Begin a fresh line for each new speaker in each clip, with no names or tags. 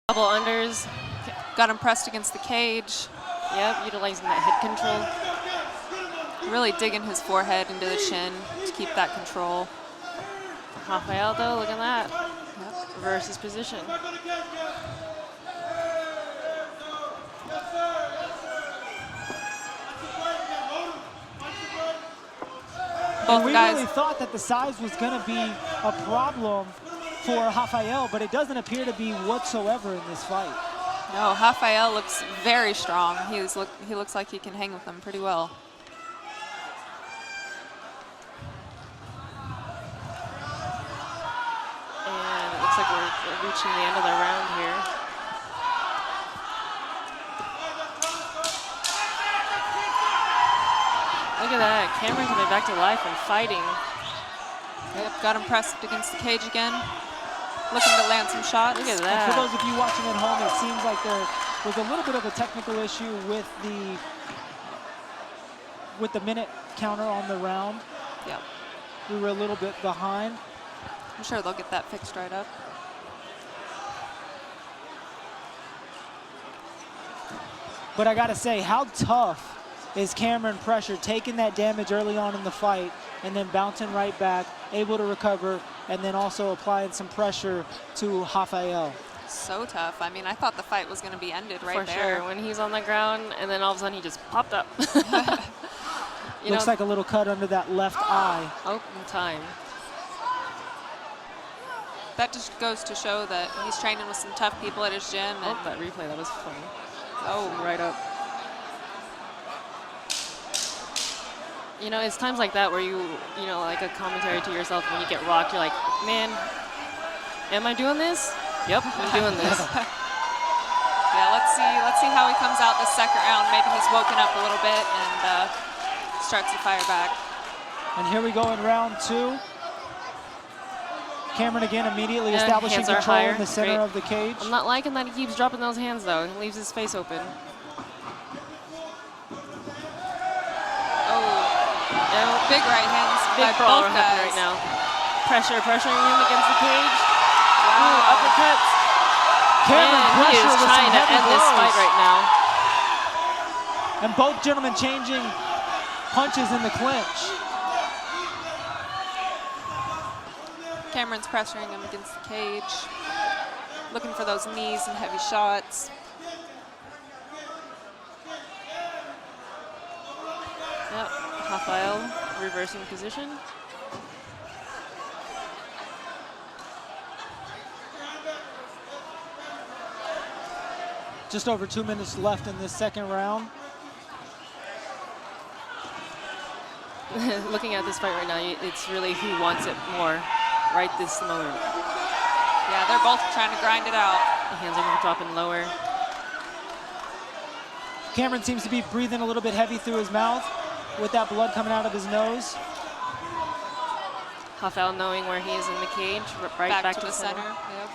Double unders.
Got him pressed against the cage.
Yep, utilizing that head control.
Really digging his forehead into the chin to keep that control.
Rafael, though, look at that. Yep. Reverse his position.
And we really thought that the size was going to be a problem for Rafael, but it doesn't appear to be whatsoever in this fight.
No, Rafael looks very strong. He looks like he can hang with them pretty well.
And it looks like we're reaching the end of the round here. Look at that, Cameron coming back to life and fighting.
Yep, got him pressed against the cage again. Looking to land some shots.
Look at that.
And for those of you watching at home, it seems like there was a little bit of a technical issue with the minute counter on the round.
Yep.
We were a little bit behind.
I'm sure they'll get that fixed right up.
But I gotta say, how tough is Cameron Pressure taking that damage early on in the fight and then bouncing right back, able to recover, and then also applying some pressure to Rafael.
So tough. I mean, I thought the fight was going to be ended right there.
For sure, when he's on the ground and then all of a sudden he just popped up.
Looks like a little cut under that left eye.
Oh, in time.
That just goes to show that he's training with some tough people at his gym.
Oh, that replay, that was funny.
Oh,
right up. You know, it's times like that where you know, like a commentary to yourself when you get rocked, you're like, man, am I doing this? Yep, I'm doing this.
Yeah, let's see how he comes out this second round. Maybe he's woken up a little bit and starts to fire back.
And here we go in round 2. Cameron again immediately establishing control in the center of the cage.
I'm not liking that he keeps dropping those hands though. He leaves his face open.
Big right hands.
Big brawl happening right now. Pressuring him against the cage. Wow. Ooh, uppercuts.
Cameron
Man, he is trying to end this fight right now.
And both gentlemen changing punches in the clinch.
Cameron's pressuring him against the cage. Looking for those knees and heavy shots.
Yep, Rafael reversing position.
Just over 2 minutes left in this second round.
Looking at this fight right now, it's really who wants it more right this moment.
Yeah, they're both trying to grind it out.
The hands are dropping lower.
Cameron seems to be breathing a little bit heavy through his mouth with that blood coming out of his nose.
Rafael knowing where he is in the cage, right back to the center.
Yep.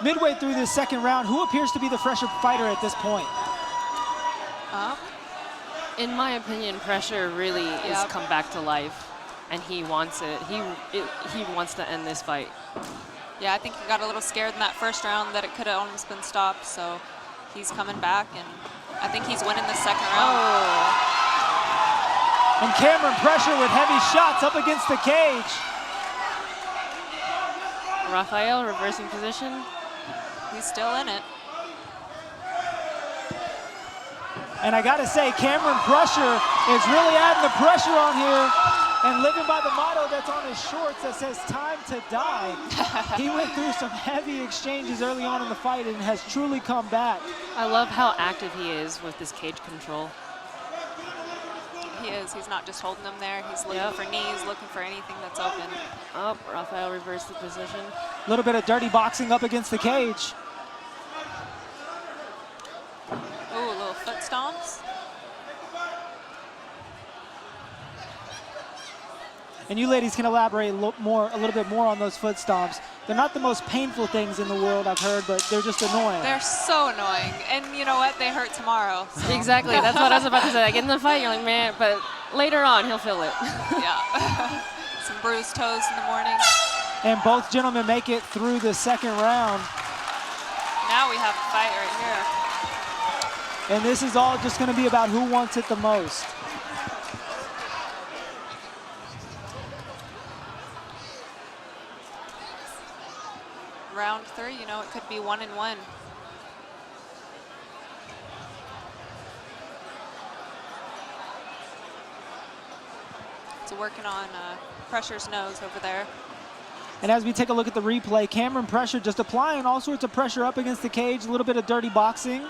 Midway through this second round, who appears to be the fresher fighter at this point?
In my opinion, Pressure really is come back to life, and he wants it. He wants to end this fight.
Yeah, I think he got a little scared in that first round that it could have almost been stopped, so he's coming back, and I think he's winning the second round.
Oh. And Cameron Pressure with heavy shots up against the cage.
Rafael reversing position.
He's still in it.
And I gotta say, Cameron Pressure is really adding the pressure on here and living by the motto that's on his shorts that says time to die. He went through some heavy exchanges early on in the fight and has truly come back.
I love how active he is with this cage control.
He is. He's not just holding them there. He's looking for knees, looking for anything that's open.
Oh, Rafael reversed the position.
A little bit of dirty boxing up against the cage.
Ooh, little foot stomps.
And you ladies can elaborate a little bit more on those foot stomps. They're not the most painful things in the world, I've heard, but they're just annoying.
They're so annoying. And you know what? They hurt tomorrow. So.
Exactly. That's what I was about to say. Like in the fight, you're like, man, but later on, he'll feel it.
Yeah. Some bruised toes in the morning.
And both gentlemen make it through the second round.
Now we have a fight right here.
And this is all just going to be about who wants it the most.
Round 3, you know, it could be 1-1. So working on Pressure's nose over there.
And as we take a look at the replay, Cameron Pressure just applying all sorts of pressure up against the cage, a little bit of dirty boxing.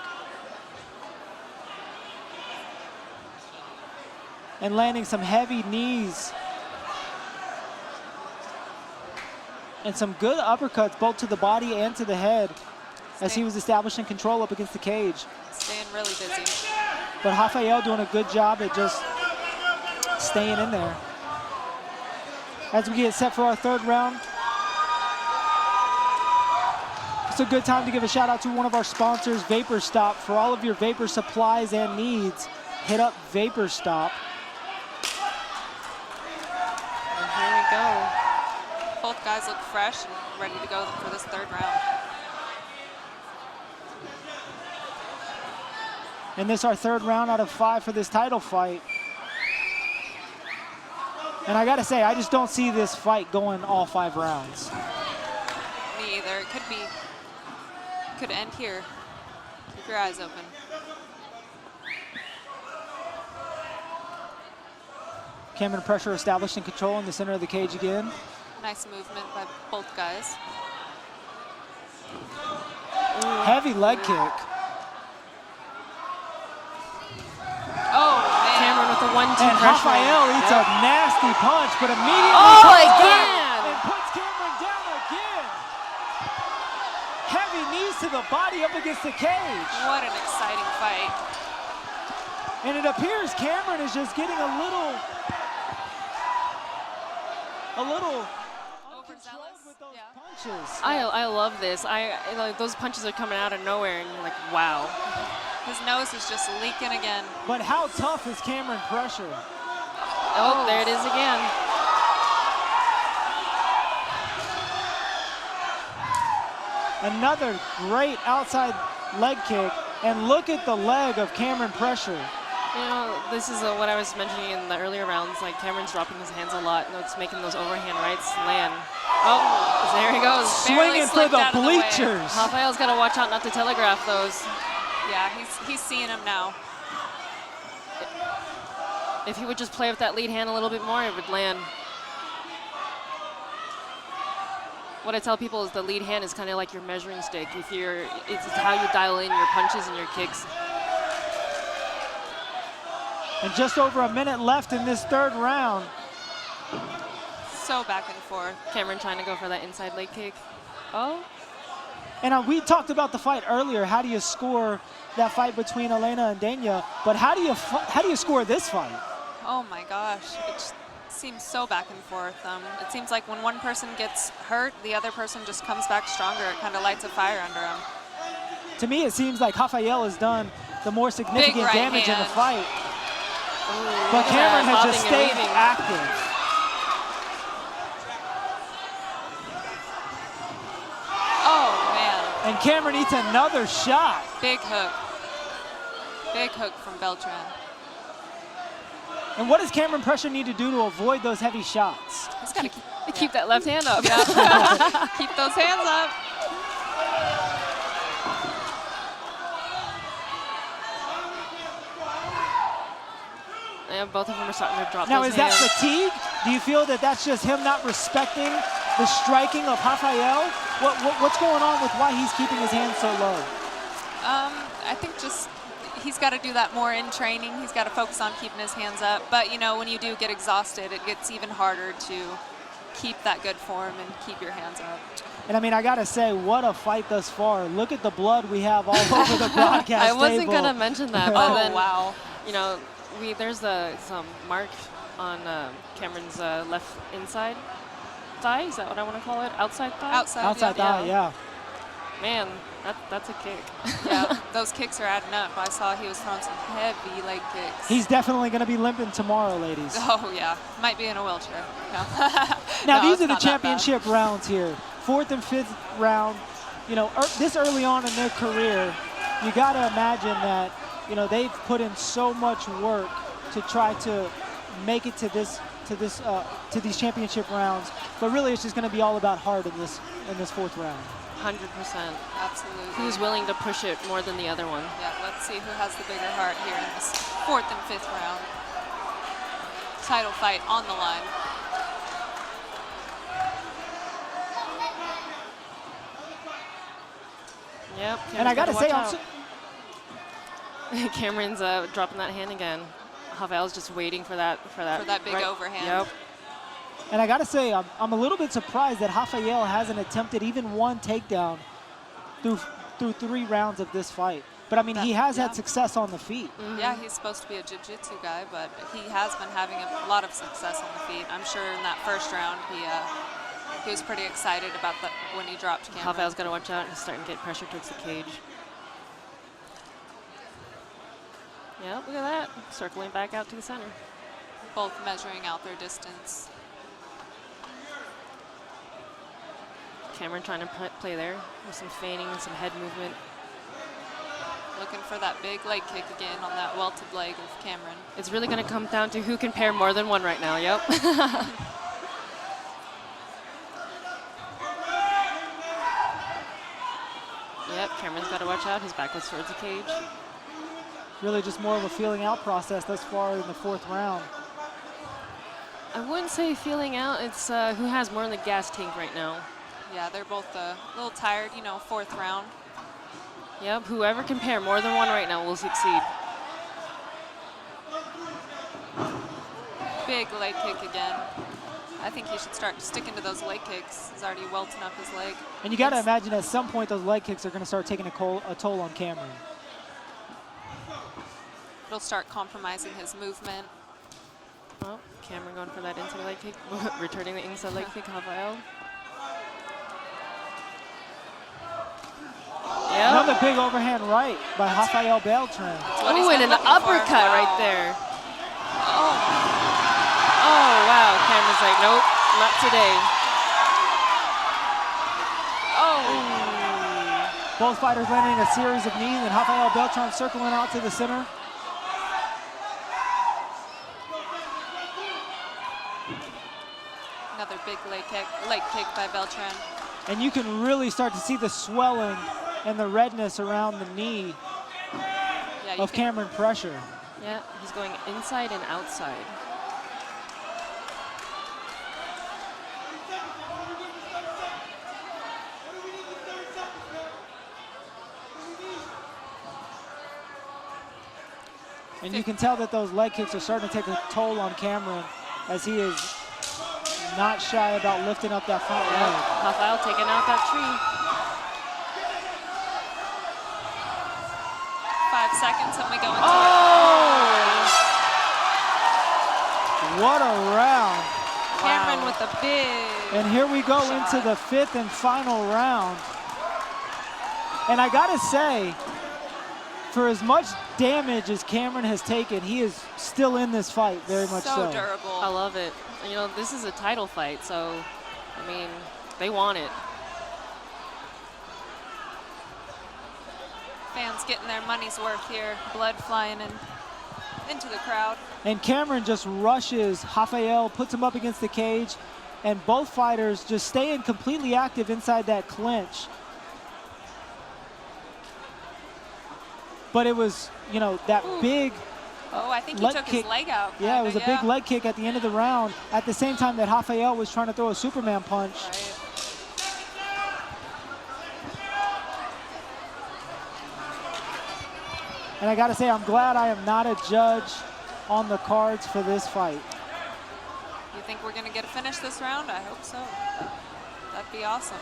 And landing some heavy knees. And some good uppercuts both to the body and to the head as he was establishing control up against the cage.
Staying really busy.
But Rafael doing a good job at just staying in there. As we get set for our third round, it's a good time to give a shout out to one of our sponsors, Vapor Stop. For all of your vapor supplies and needs, hit up Vapor Stop.
And here we go.
Both guys look fresh and ready to go for this third round.
And this our third round out of 5 for this title fight. And I gotta say, I just don't see this fight going all 5 rounds.
Me either. It could end here. Keep your eyes open.
Cameron Pressure establishing control in the center of the cage again.
Nice movement by both guys.
Heavy leg kick.
Oh, man.
Cameron with the 1-2
And
pressure.
Rafael eats a nasty punch, but immediately
Oh,
comes back
again!
and puts Cameron down again. Heavy knees to the body up against the cage.
What an exciting fight.
And it appears Cameron is just getting a little uncontrolled with those punches.
I love this. Like, those punches are coming out of nowhere, and you're like, wow.
His nose is just leaking again.
But how tough is Cameron Pressure?
Oh, there it is again.
Another great outside leg kick. And look at the leg of Cameron Pressure.
You know, this is what I was mentioning in the earlier rounds. Like, Cameron's dropping his hands a lot, and it's making those overhand rights land. Oh, there he goes.
Swinging for the bleachers.
Rafael's got to watch out not to telegraph those.
Yeah, he's seeing him now.
If he would just play with that lead hand a little bit more, it would land. What I tell people is the lead hand is kind of like your measuring stick. It's how you dial in your punches and your kicks.
And just over a minute left in this third round.
So back and forth.
Cameron trying to go for that inside leg kick. Oh.
And we talked about the fight earlier. How do you score that fight between Elena and Dania? But how do you score this fight?
Oh my gosh, it just seems so back and forth. It seems like when one person gets hurt, the other person just comes back stronger. It kind of lights a fire under him.
To me, it seems like Rafael has done the more significant
right
damage in the
hand.
fight.
Ooh,
But Cameron has just
bobbing and
stayed
weaving.
active.
Oh man,
And Cameron eats another shot.
big hook. Big hook from Beltran.
And what does Cameron Pressure need to do to avoid those heavy shots?
He's got to
Keep that left hand up.
keep those hands up.
Yeah, both of them are starting to drop
Now,
those
is that
hands.
fatigue? Do you feel that that's just him not respecting the striking of Rafael? What's going on with why he's keeping his hands so low?
I think just he's got to do that more in training. He's got to focus on keeping his hands up. But, you know, when you do get exhausted, it gets even harder to keep that good form and keep your hands up.
And I mean, I gotta say, what a fight thus far. Look at the blood we have all over the broadcast
I wasn't
table.
gonna mention that, but
Oh,
then
wow.
you know, there's some mark on Cameron's left inside. thigh? Is that what I want to call it? Outside thigh?
Outside thigh, yeah.
Man, that's a kick.
Yeah, those kicks are adding up. I saw he was throwing some heavy leg kicks.
He's definitely going to be limping tomorrow, ladies.
Oh, yeah. Might be in a wheelchair. No.
Now,
No,
these
it's
are the
not that bad.
championship rounds here. 4th and 5th round. You know, this early on in their career, you got to imagine that, you know, they've put in so much work to try to make it to these championship rounds. But really, it's just going to be all about heart in this 4th round.
100%.
Absolutely.
Who's willing to push it more than the other one?
Yeah, let's see who has the bigger heart here in this 4th and 5th round. Title fight on the line.
Yep.
And I got to say,
Cameron's dropping that hand again. Rafael's just waiting for that
big overhand.
Yep.
And I got to say, I'm a little bit surprised that Rafael hasn't attempted even one takedown through 3 rounds of this fight. But I mean, he has had success on the feet.
Mm-hmm. Yeah, he's supposed to be a jiu-jitsu guy, but he has been having a lot of success on the feet. I'm sure in that first round, he was pretty excited about that when he dropped Cameron.
Rafael's got to watch out. He's starting to get pressure towards the cage. Yep, look at that. Circling back out to the center.
Both measuring out their distance.
Cameron trying to play there with some feigning and some head movement.
Looking for that big leg kick again on that welted leg of Cameron.
It's really going to come down to who can pair more than one right now. Yep. Yep, Cameron's got to watch out. His back was towards the cage.
Really just more of a feeling out process thus far in the 4th round.
I wouldn't say feeling out. It's who has more in the gas tank right now.
Yeah, they're both a little tired, you know, 4th round.
Yep, whoever can pair more than one right now will succeed.
Big leg kick again. I think he should start sticking to those leg kicks. He's already welting up his leg.
And you got to imagine at some point those leg kicks are going to start taking a toll on Cameron.
It'll start compromising his movement.
Well, Cameron going for that inside leg kick, returning the inside leg kick, Rafael. Yep.
Another big overhand right by Rafael Beltran.
Oh, and an uppercut right there. Oh, wow. Cameron's like, nope, not today. Oh.
Both fighters landing a series of knees, and Rafael Beltran circling out to the center.
Another big leg kick by Beltran.
And you can really start to see the swelling and the redness around the knee of Cameron Pressure.
Yeah, he's going inside and outside.
And you can tell that those leg kicks are starting to take a toll on Cameron as he is not shy about lifting up that front leg.
Rafael taking out that tree.
5 seconds and we go into
What a round.
Cameron with a big
And here we go
shot.
into the 5th and final round. And I gotta say, for as much damage as Cameron has taken, he is still in this fight, very much so.
So durable.
I love it. You know, this is a title fight, so, I mean, they want it.
Fans getting their money's worth here. Blood flying into the crowd.
And Cameron just rushes Rafael, puts him up against the cage, and both fighters just staying completely active inside that clinch. But it was, you know, that big
Oh, I think he took his leg out.
Yeah, it was a big leg kick at the end of the round at the same time that Rafael was trying to throw a Superman punch.
Right.
And I got to say, I'm glad I am not a judge on the cards for this fight.
You think we're going to get a finish this round? I hope so. That'd be awesome.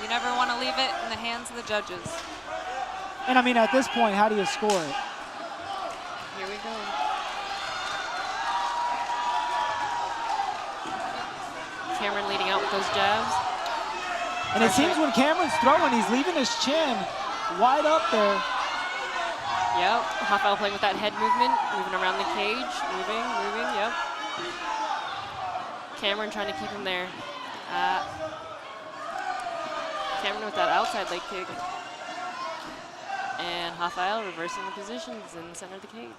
You never want to leave it in the hands of the judges.
And I mean, at this point, how do you score it?
Here we go. Cameron leading out with those jabs.
And it seems when Cameron's throwing, he's leaving his chin wide up there.
Yep, Rafael playing with that head movement, moving around the cage, moving, yep. Cameron trying to keep him there. Cameron with that outside leg kick. And Rafael reversing the positions in the center of the cage.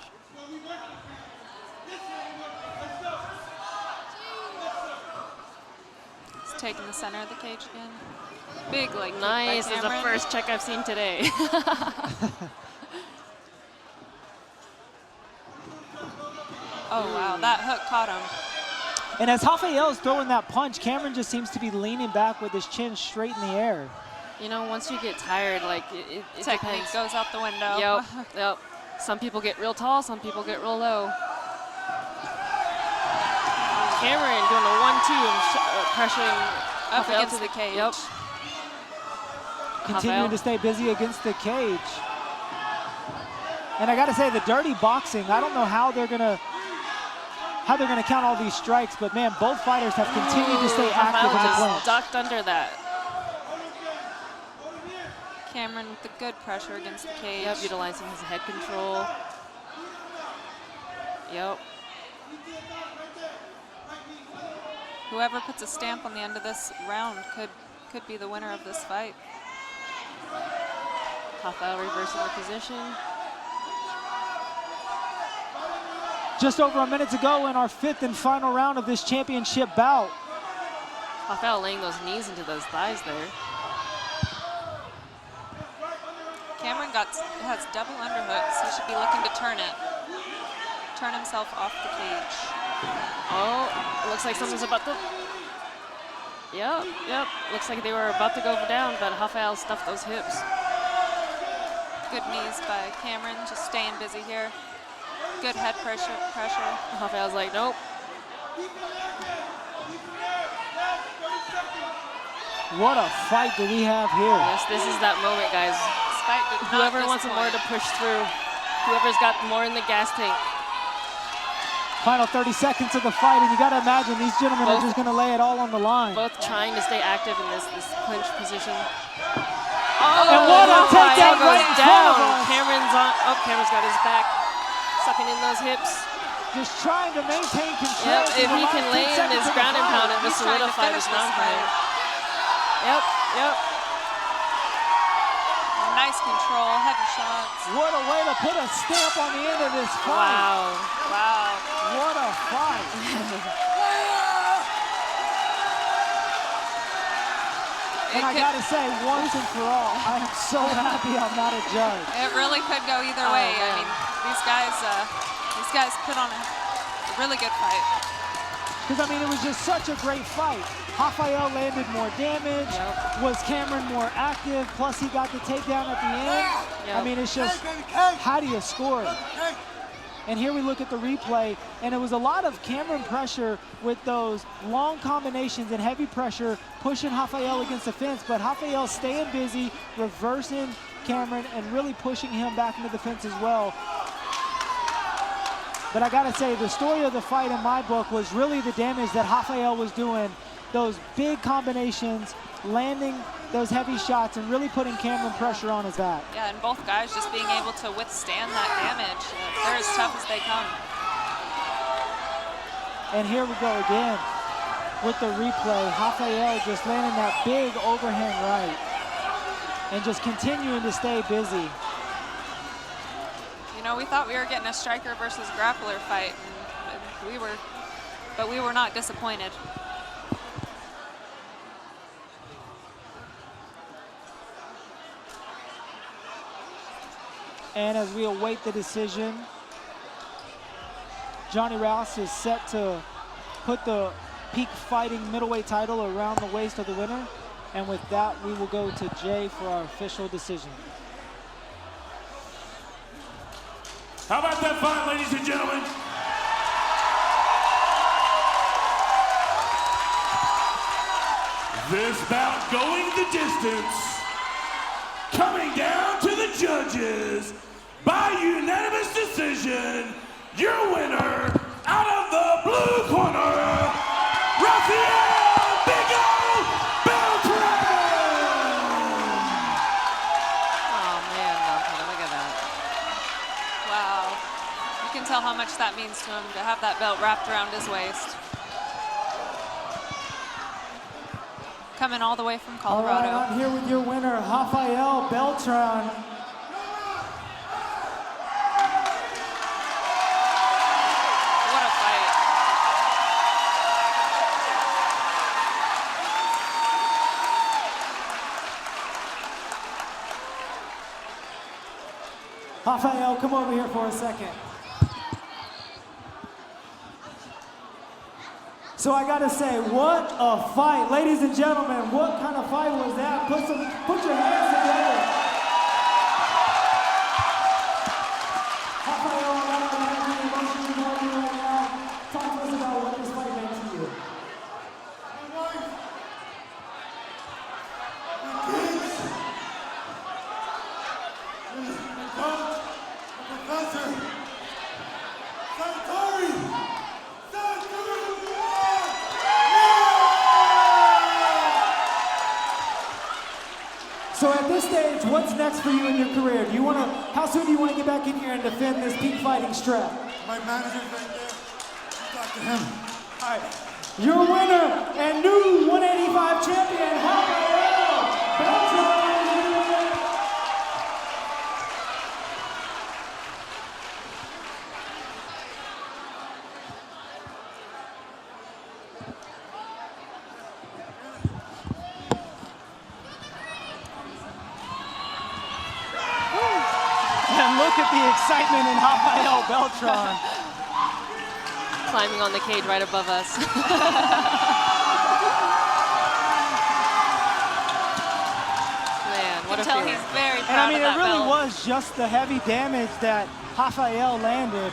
He's taking the center of the cage again. Big leg kick
Nice,
by
this is the
Cameron.
first check I've seen today.
Oh, wow, that hook caught him.
And as Rafael's throwing that punch, Cameron just seems to be leaning back with his chin straight in the air.
You know, once you get tired, like, it
Technique
depends.
goes out the window.
Yep. Some people get real tall, some people get real low. Cameron doing a 1-2 and pressuring
Up
Rafael
against
to
the cage.
Yep.
Continuing
Rafael.
to stay busy against the cage. And I gotta say, the dirty boxing, I don't know how they're gonna count all these strikes, but man, both fighters have continued to stay active in the
Rafael
clinch.
just ducked under that.
Cameron with the good pressure against the cage.
Yep, utilizing his head control. Yep.
Whoever puts a stamp on the end of this round could be the winner of this fight.
Rafael reversing the position.
Just over a minute to go in our 5th and final round of this championship bout.
Rafael laying those knees into those thighs there.
Cameron has double underhooks. He should be looking to turn himself off the cage.
Oh, it looks like someone's about to. Yep. Looks like they were about to go down, but Rafael stuffed those hips.
Good knees by Cameron, just staying busy here. Good head pressure.
Rafael's like, nope.
What a fight do we have here.
Yes, this is that moment, guys.
This fight did not
Whoever wants more to
disappoint.
push through, whoever's got more in the gas tank.
Final 30 seconds of the fight, and you gotta imagine these gentlemen are just gonna lay it all on the line.
Both trying to stay active in this clinch position.
And what a
Rafael
takedown
goes
right in front of
down.
us.
Cameron's on. Oh, Cameron's got his back, sucking in those hips.
Just trying to maintain control.
Yep,
through
if
the
he
last
can
10
lay in
seconds
this
of the
ground and
fight.
pound, it will
He's trying to
solidify
finish
this
this
round for him.
fight.
Yep.
Nice control, heavy shots.
What a way to put a stamp on the end of this fight.
Wow.
What a fight. And I gotta say, once and for all, I am so happy I'm not a judge.
It really could go either
Oh,
way. I
man.
mean, these guys put on a really good fight.
Because, I mean, it was just such a great fight. Rafael landed more damage.
Yep.
Was Cameron more active? Plus, he got the takedown at the end.
Yep.
I mean, it's just, how do you score it? And here we look at the replay, and it was a lot of Cameron pressure with those long combinations and heavy pressure pushing Rafael against the fence, but Rafael staying busy, reversing Cameron, and really pushing him back into the fence as well. But I gotta say, the story of the fight in my book was really the damage that Rafael was doing. Those big combinations, landing those heavy shots, and really putting Cameron pressure on his back.
Yeah, and both guys just being able to withstand that damage. They're as tough as they come.
And here we go again with the replay. Rafael just landing that big overhand right and just continuing to stay busy.
You know, we thought we were getting a striker versus grappler fight, and we were not disappointed.
And as we await the decision, Johnny Rouse is set to put the Peak Fighting middleweight title around the waist of the winner. And with that, we will go to Jay for our official decision.
How about that fight, ladies and gentlemen? This bout going the distance, coming down to the judges by unanimous decision, your winner out of the blue corner, Rafael
Wow. You can tell how much that means to him to have that belt wrapped around his waist. Coming all the way from Colorado.
All right, I'm here with your winner, Rafael Beltran.
What a fight.
Rafael, come over here for a second. So I gotta say, what a fight. Ladies and gentlemen, what kind of fight was that? Put your hands together. Rafael, I don't know how many emotions you're going through right now. Talk to us about what this fight meant to you.
My wife, my kids, my coach, my professor, Satori!
So at this stage, what's next for you in your career? How soon do you want to get back in here and defend this peak fighting strap?
My manager's right there. You talk to him.
All right. Your winner and new 185 champion, Rafael Beltran. And look at the excitement in Rafael Beltran.
Climbing on the cage right above us. Man, what a
Tell
fear.
he's very proud
And I mean,
of that
it really
belt.
was just the heavy damage that Rafael landed.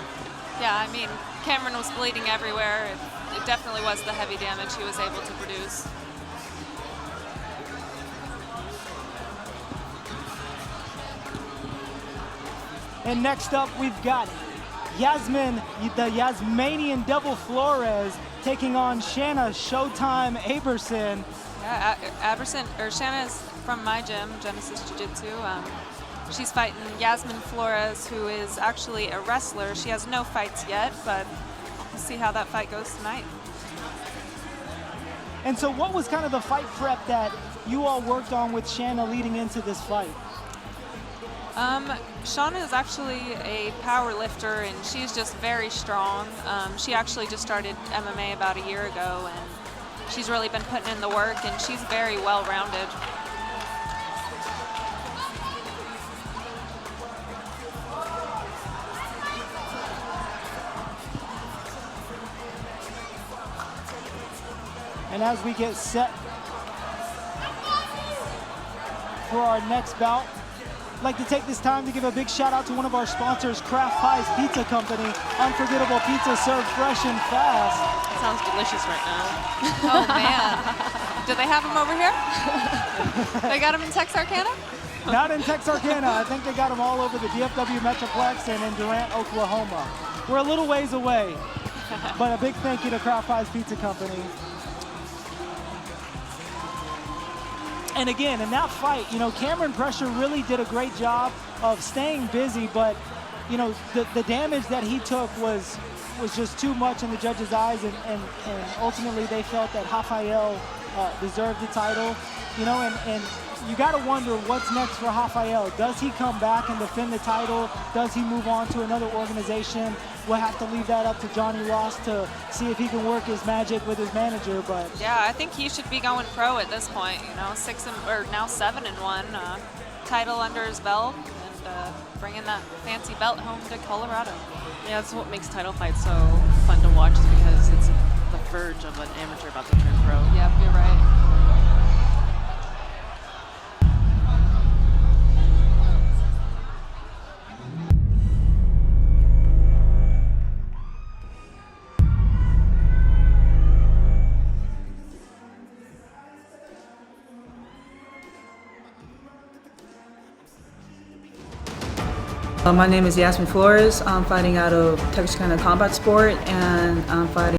Yeah, I mean, Cameron was bleeding everywhere. It definitely was the heavy damage he was able to produce.
And next up, we've got Yasmin, the Yasmanian Devil Flores, taking on Shanna Showtime Aberson.
Yeah, Shanna is from my gym, Genesis Jiu-Jitsu. She's fighting Yasmin Flores, who is actually a wrestler. She has no fights yet, but we'll see how that fight goes tonight.
And so what was kind of the fight prep that you all worked on with Shanna leading into this fight?
Shauna is actually a power lifter, and she's just very strong. She actually just started MMA about a year ago, and she's really been putting in the work, and she's very well-rounded.
And as we get set for our next bout, I'd like to take this time to give a big shout out to one of our sponsors, Kraft Pies Pizza Company. Unforgettable pizza served fresh and fast.
It sounds delicious right now.
Oh, man. Do they have them over here? They got them in Texarkana?
Not in Texarkana. I think they got them all over the DFW Metroplex and in Durant, Oklahoma. We're a little ways away, but a big thank you to Kraft Pies Pizza Company. And again, in that fight, Cameron Pressure really did a great job of staying busy, but, the damage that he took was just too much in the judges' eyes, and ultimately they felt that Rafael deserved the title, and you got to wonder what's next for Rafael. Does he come back and defend the title? Does he move on to another organization? We'll have to leave that up to Johnny Ross to see if he can work his magic with his manager. But
yeah, I think he should be going pro at this point. Now 7-1, title under his belt, and bringing that fancy belt home to Colorado.
Yeah, that's what makes title fights so fun to watch, is because it's the verge of an amateur about to turn pro.
Yep, you're right.
My name is Yasmin Flores. I'm fighting out of Texarkana Combat Sport, and I'm fighting